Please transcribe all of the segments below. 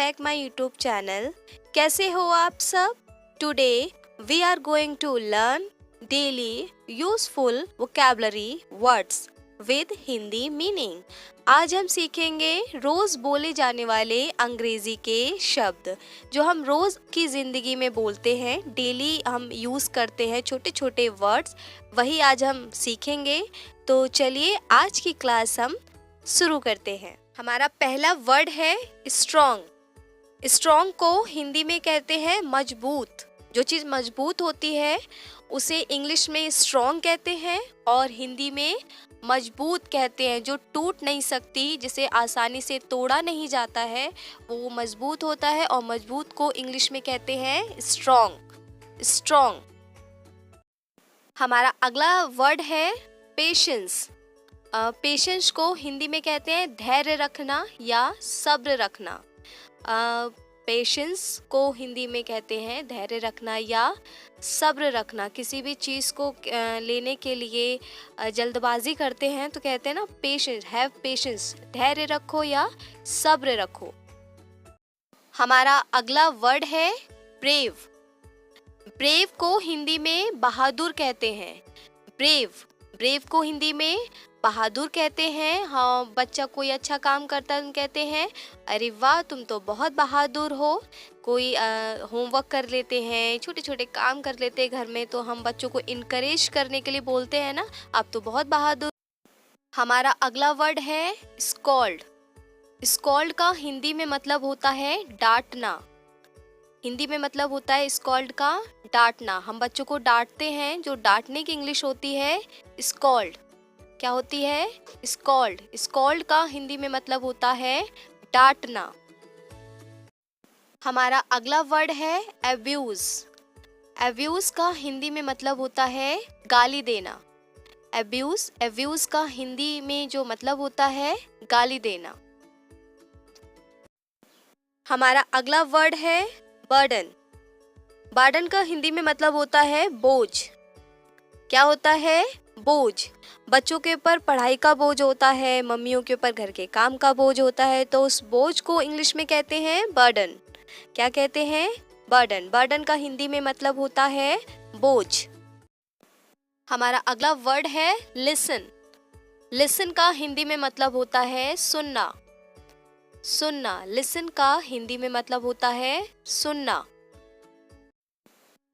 Back my YouTube channel. कैसे हो आप सब? Today we are going to learn daily useful vocabulary words with Hindi meaning. आज हम सीखेंगे रोज बोले जाने वाले अंग्रेजी के शब्द जो हम रोज की जिंदगी में बोलते हैं, डेली हम यूज करते हैं, छोटे छोटे वर्ड्स, वही आज हम सीखेंगे। तो चलिए आज की क्लास हम शुरू करते हैं। हमारा पहला वर्ड है स्ट्रॉन्ग। स्ट्रॉन्ग को हिंदी में कहते हैं मजबूत। जो चीज़ मजबूत होती है उसे इंग्लिश में स्ट्रॉन्ग कहते हैं और हिंदी में मजबूत कहते हैं। जो टूट नहीं सकती, जिसे आसानी से तोड़ा नहीं जाता है, वो मजबूत होता है और मजबूत को इंग्लिश में कहते हैं स्ट्रॉन्ग। स्ट्रॉन्ग। हमारा अगला वर्ड है पेशेंस। पेशेंस को हिंदी में कहते हैं धैर्य रखना या सब्र रखना। पेशेंस को हिंदी में कहते हैं धैर्य रखना या सब्र रखना। किसी भी चीज़ को लेने के लिए जल्दबाजी करते हैं तो कहते हैं ना पेशेंस, हैव पेशेंस, धैर्य रखो या सब्र रखो। हमारा अगला वर्ड है ब्रेव। ब्रेव को हिंदी में बहादुर कहते हैं। ब्रेव को हिंदी में बहादुर कहते हैं। हाँ, बच्चा कोई अच्छा काम करता है तो कहते हैं अरे वाह तुम तो बहुत बहादुर हो। कोई होमवर्क कर लेते हैं, छोटे छोटे काम कर लेते हैं घर में, तो हम बच्चों को इनकरेज करने के लिए बोलते हैं ना, आप तो बहुत बहादुर। हमारा अगला वर्ड है स्कॉल्ड। स्कॉल्ड का हिंदी में मतलब होता है डांटना। हिंदी में मतलब होता है स्कॉल्ड का डांटना। हम बच्चों को डांटते हैं, जो डांटने की इंग्लिश होती है स्कॉल्ड। क्या होती है? स्कॉल्ड। स्कॉल्ड का हिंदी में मतलब होता है डांटना। हमारा अगला वर्ड है अब्यूज। अब्यूज का हिंदी में मतलब होता है गाली देना। अब्यूज का हिंदी में जो मतलब होता है गाली देना। हमारा अगला वर्ड है बर्डन। बर्डन का हिंदी में मतलब होता है बोझ। क्या होता है? बोझ। बच्चों के ऊपर पढ़ाई का बोझ होता है, मम्मियों के ऊपर घर के काम का बोझ होता है, तो उस बोझ को इंग्लिश में कहते हैं बर्डन। क्या कहते हैं? बर्डन। बर्डन का हिंदी में मतलब होता है बोझ। हमारा अगला वर्ड है लिसन। लिसन का हिंदी में मतलब होता है सुनना। सुनना। लिसन का हिंदी में मतलब होता है सुनना।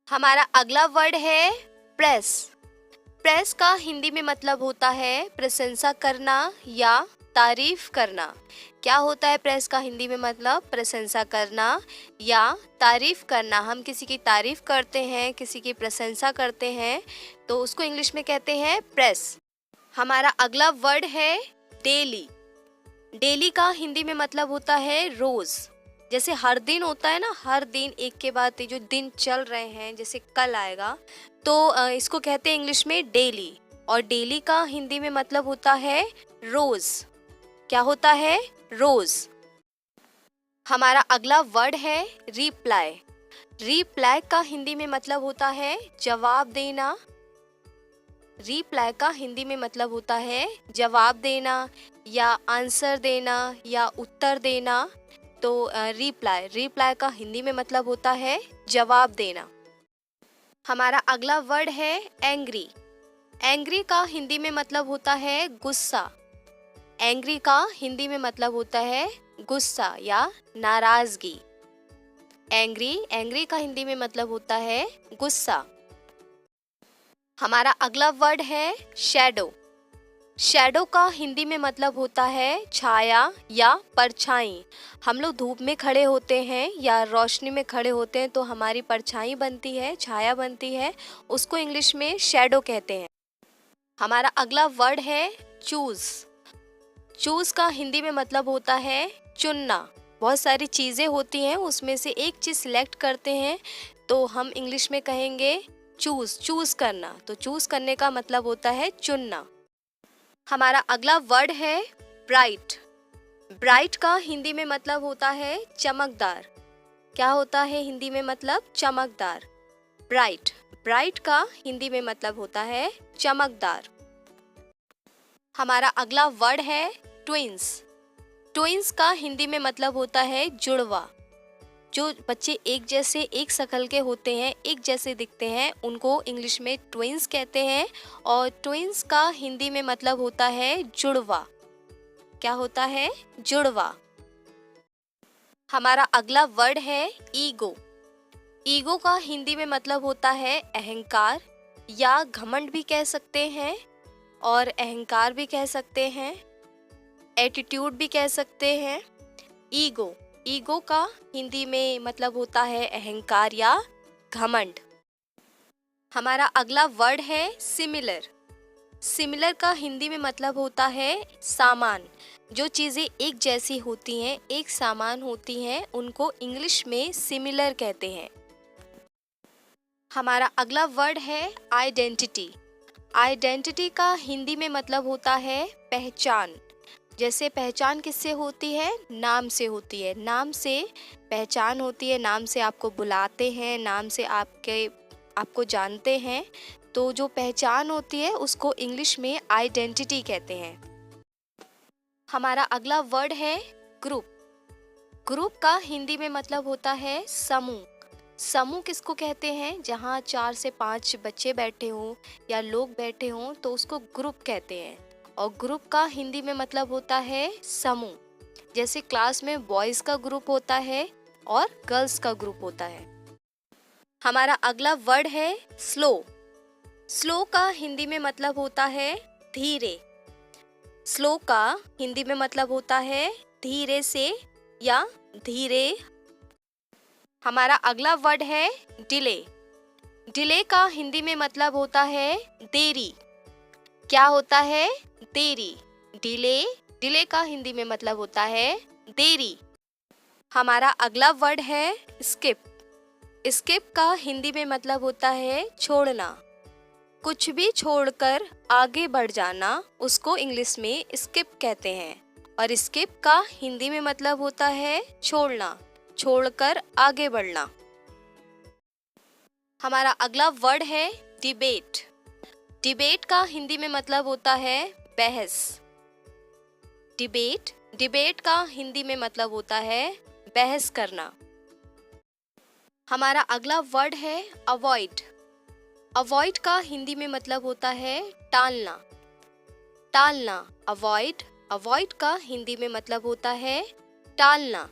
हमारा अगला वर्ड है प्रेस। प्रेस का हिंदी में मतलब होता है प्रशंसा करना या तारीफ करना। क्या होता है प्रेस का हिंदी में मतलब? प्रशंसा करना या तारीफ करना। हम किसी की तारीफ करते हैं, किसी की प्रशंसा करते हैं, तो उसको इंग्लिश में कहते हैं प्रेस। हमारा अगला वर्ड है डेली। डेली का हिंदी में मतलब होता है रोज। जैसे हर दिन होता है ना, हर दिन एक के बाद जो दिन चल रहे हैं, जैसे कल आएगा, तो इसको कहते हैं इंग्लिश में डेली। और डेली का हिंदी में मतलब होता है रोज। क्या होता है? रोज। हमारा अगला वर्ड है रिप्लाई। रिप्लाई का हिंदी में मतलब होता है जवाब देना। रिप्लाई का हिंदी में मतलब होता है जवाब देना या आंसर देना या उत्तर देना। तो रिप्लाई का हिंदी में मतलब होता है जवाब देना। हमारा अगला वर्ड है एंग्री। एंग्री का हिंदी में मतलब होता है गुस्सा। एंग्री का हिंदी में मतलब होता है गुस्सा या नाराजगी। एंग्री का हिंदी में मतलब होता है गुस्सा। हमारा अगला वर्ड है शैडो। शैडो का हिंदी में मतलब होता है छाया या परछाई। हम लोग धूप में खड़े होते हैं या रोशनी में खड़े होते हैं तो हमारी परछाई बनती है, छाया बनती है, उसको इंग्लिश में शैडो कहते हैं। हमारा अगला वर्ड है चूज। चूज का हिंदी में मतलब होता है चुनना। बहुत सारी चीज़ें होती हैं, उसमें से एक चीज़ सिलेक्ट करते हैं तो हम इंग्लिश में कहेंगे चूज करना। तो चूज करने का मतलब होता है चुनना। हमारा अगला वर्ड है ब्राइट। ब्राइट का हिंदी में मतलब होता है चमकदार। क्या होता है हिंदी में मतलब? चमकदार। ब्राइट। ब्राइट का हिंदी में मतलब होता है चमकदार। हमारा अगला वर्ड है ट्विंस। ट्विंस का हिंदी में मतलब होता है जुड़वा। जो बच्चे एक जैसे एक शक्ल के होते हैं, एक जैसे दिखते हैं, उनको इंग्लिश में ट्विंस कहते हैं। और ट्विंस का हिंदी में मतलब होता है जुड़वा। क्या होता है? जुड़वा। हमारा अगला वर्ड है ईगो। ईगो का हिंदी में मतलब होता है अहंकार, या घमंड भी कह सकते हैं और अहंकार भी कह सकते हैं, एटीट्यूड भी कह सकते हैं। ईगो, ईगो का हिंदी में मतलब होता है अहंकार या घमंड। हमारा अगला वर्ड है सिमिलर। सिमिलर का हिंदी में मतलब होता है सामान। जो चीज़ें एक जैसी होती हैं, एक समान होती हैं, उनको इंग्लिश में सिमिलर कहते हैं। हमारा अगला वर्ड है आइडेंटिटी। आइडेंटिटी का हिंदी में मतलब होता है पहचान। जैसे पहचान किससे होती है? नाम से होती है। नाम से पहचान होती है, नाम से आपको बुलाते हैं, नाम से आपको जानते हैं। तो जो पहचान होती है उसको इंग्लिश में आइडेंटिटी कहते हैं। हमारा अगला वर्ड है ग्रुप। ग्रुप का हिंदी में मतलब होता है समूह। समूह किसको कहते हैं? जहाँ 4 से 5 बच्चे बैठे हों या लोग बैठे हों तो उसको ग्रुप कहते हैं। और ग्रुप का हिंदी में मतलब होता है समूह। जैसे क्लास में बॉयज़ का ग्रुप होता है और गर्ल्स का ग्रुप होता है। हमारा अगला वर्ड है स्लो। स्लो का हिंदी में मतलब होता है धीरे। स्लो का हिंदी में मतलब होता है धीरे से या धीरे। हमारा अगला वर्ड है डिले। डिले का हिंदी में मतलब होता है देरी। क्या होता है? देरी। डिले, डिले का हिंदी में मतलब होता है देरी। हमारा अगला वर्ड है स्किप। स्किप का हिंदी में मतलब होता है छोड़ना। कुछ भी छोड़कर आगे बढ़ जाना, उसको इंग्लिश में स्किप कहते हैं। और स्किप का हिंदी में मतलब होता है छोड़ना, छोड़कर आगे बढ़ना। हमारा अगला वर्ड है डिबेट। डिबेट का हिंदी में मतलब होता है बहस। डिबेट, डिबेट का हिंदी में मतलब होता है बहस करना। हमारा अगला वर्ड है अवॉइड। अवॉइड का हिंदी में मतलब होता है टालना। टालना, अवॉइड, अवॉइड का हिंदी में मतलब होता है टालना।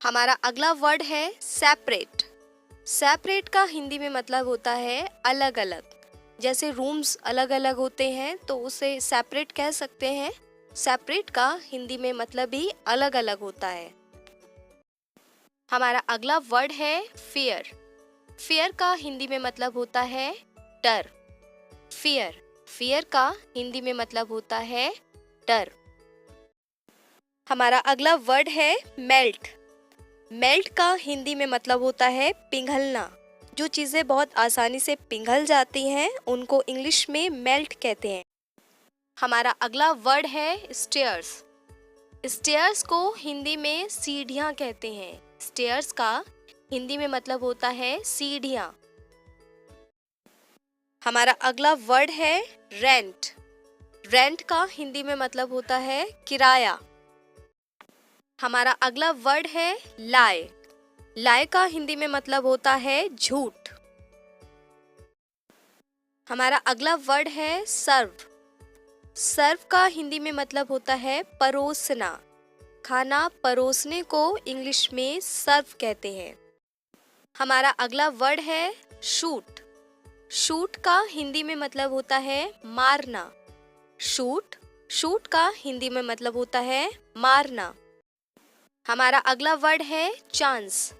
हमारा अगला वर्ड है सेपरेट। सेपरेट का हिंदी में मतलब होता है अलग अलग। जैसे रूम्स अलग अलग होते हैं तो उसे सेपरेट कह सकते हैं। सेपरेट का हिंदी में मतलब भी अलग अलग होता है। हमारा अगला वर्ड है फियर। फियर का हिंदी में मतलब होता है डर। फियर, फियर का हिंदी में मतलब होता है डर। हमारा अगला वर्ड है मेल्ट। मेल्ट का हिंदी में मतलब होता है पिघलना। जो चीज़ें बहुत आसानी से पिघल जाती हैं उनको इंग्लिश में मेल्ट कहते हैं। हमारा अगला वर्ड है स्टेयर्स। स्टेयर्स को हिंदी में सीढ़ियाँ कहते हैं। स्टेयर्स का हिंदी में मतलब होता है सीढ़ियाँ। हमारा अगला वर्ड है रेंट। रेंट का हिंदी में मतलब होता है किराया। हमारा अगला वर्ड है लाए। लाए का हिंदी में मतलब होता है झूठ। हमारा अगला वर्ड है सर्व। सर्व का हिंदी में मतलब होता है परोसना। खाना परोसने को इंग्लिश में सर्व कहते हैं। हमारा अगला वर्ड है शूट। शूट का हिंदी में मतलब होता है मारना। शूट, शूट का हिंदी में मतलब होता है मारना। हमारा अगला वर्ड है चांस।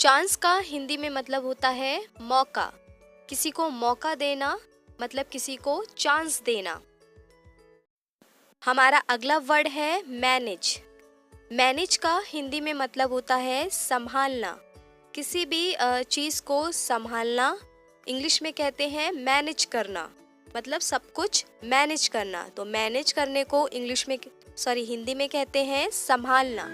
चांस का हिंदी में मतलब होता है मौका। किसी को मौका देना, मतलब किसी को चांस देना। हमारा अगला वर्ड है मैनेज। मैनेज का हिंदी में मतलब होता है संभालना। किसी भी चीज़ को संभालना इंग्लिश में कहते हैं मैनेज करना, मतलब सब कुछ मैनेज करना। तो मैनेज करने को इंग्लिश में हिंदी में कहते हैं संभालना।